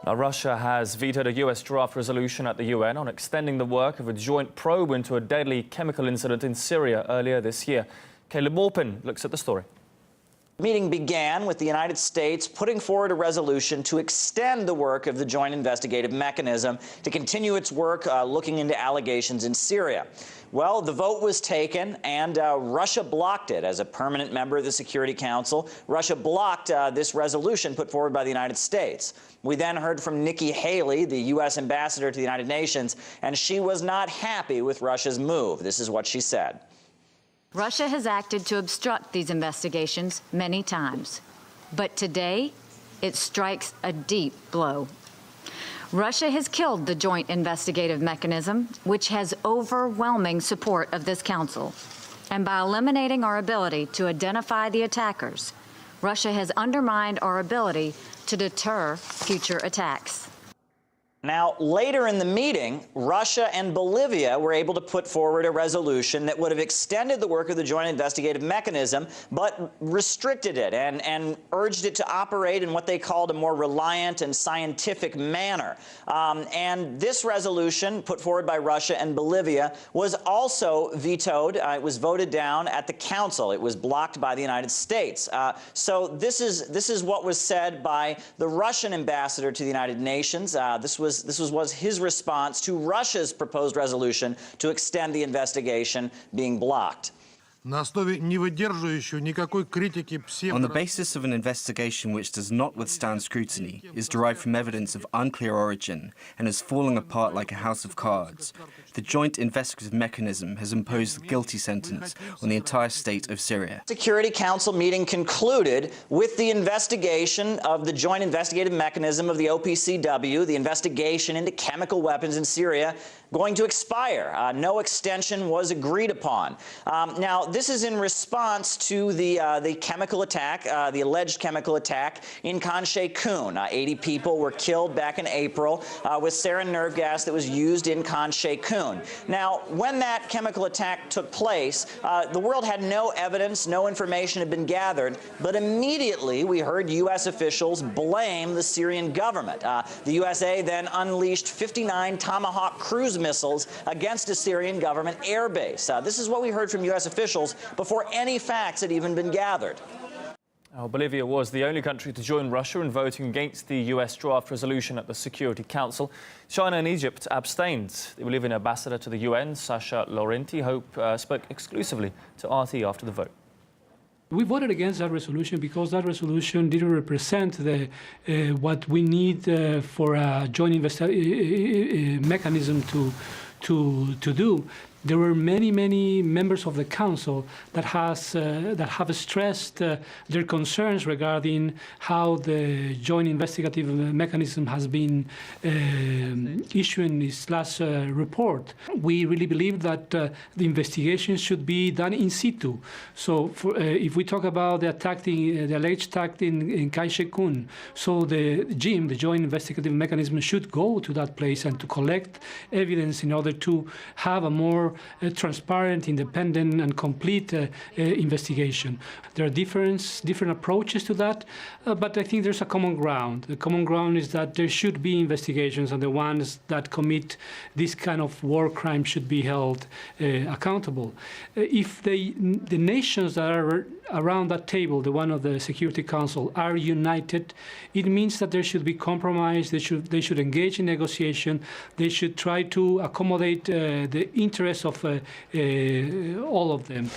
Now, Russia has vetoed a U.S. draft resolution at the UN on extending the work of a joint probe into a deadly chemical incident in Syria earlier this year. Caleb Morpin looks at the story. The meeting began with the United States putting forward a resolution to extend the work of the Joint Investigative Mechanism to continue its work looking into allegations in Syria. Well, the vote was taken, and Russia blocked it. As a permanent member of the Security Council, Russia blocked this resolution put forward by the United States. We then heard from Nikki Haley, the U.S. ambassador to the United Nations, and she was not happy with Russia's move. This is what she said. Russia has acted to obstruct these investigations many times, but today it strikes a deep blow. Russia has killed the Joint Investigative Mechanism, which has overwhelming support of this Council. And by eliminating our ability to identify the attackers, Russia has undermined our ability to deter future attacks. Now, later in the meeting, Russia and Bolivia were able to put forward a resolution that would have extended the work of the Joint Investigative Mechanism, but restricted it and urged it to operate in what they called a more reliant and scientific manner. And this resolution, put forward by Russia and Bolivia, was also vetoed. It was voted down at the Council. It was blocked by the United States. So this is what was said by the Russian ambassador to the United Nations. This was his response to Russia's proposed resolution to extend the investigation being blocked. On the basis of an investigation which does not withstand scrutiny, is derived from evidence of unclear origin, and is falling apart like a house of cards, the Joint Investigative Mechanism has imposed a guilty sentence on the entire state of Syria. The Security Council meeting concluded with the investigation of the Joint Investigative Mechanism of the OPCW, the investigation into chemical weapons in Syria, going to expire. No extension was agreed upon. Now, this is in response to the chemical attack, the alleged chemical attack in Khan Sheikhoun. 80 people were killed back in April with sarin nerve gas that was used in Khan Sheikhoun. Now, when that chemical attack took place, the world had no evidence, no information had been gathered, but immediately we heard U.S. officials blame the Syrian government. The USA then unleashed 59 Tomahawk cruise missiles against a Syrian government airbase. This is what we heard from U.S. officials before any facts had even been gathered. Bolivia was the only country to join Russia in voting against the U.S. draft resolution at the Security Council. China and Egypt abstained. The Bolivian ambassador to the UN, Sasha Laurenti, spoke exclusively to RT after the vote. We voted against that resolution because that resolution didn't represent what we need for a joint mechanism to do. There were many members of the Council that have stressed their concerns regarding how the Joint Investigative Mechanism has been issuing its last report. We really believe that the investigation should be done in situ. So if we talk about the alleged attack in Khan Sheikhoun, so the JIM, the Joint Investigative Mechanism, should go to that place and to collect evidence in order to have a more transparent, independent, and complete investigation. There are different approaches to that, but I think there's a common ground. The common ground is that there should be investigations, and the ones that commit this kind of war crime should be held accountable. If the nations that are around that table, the one of the Security Council, are united, it means that there should be compromise. They should engage in negotiation. They should try to accommodate the interests of all of them.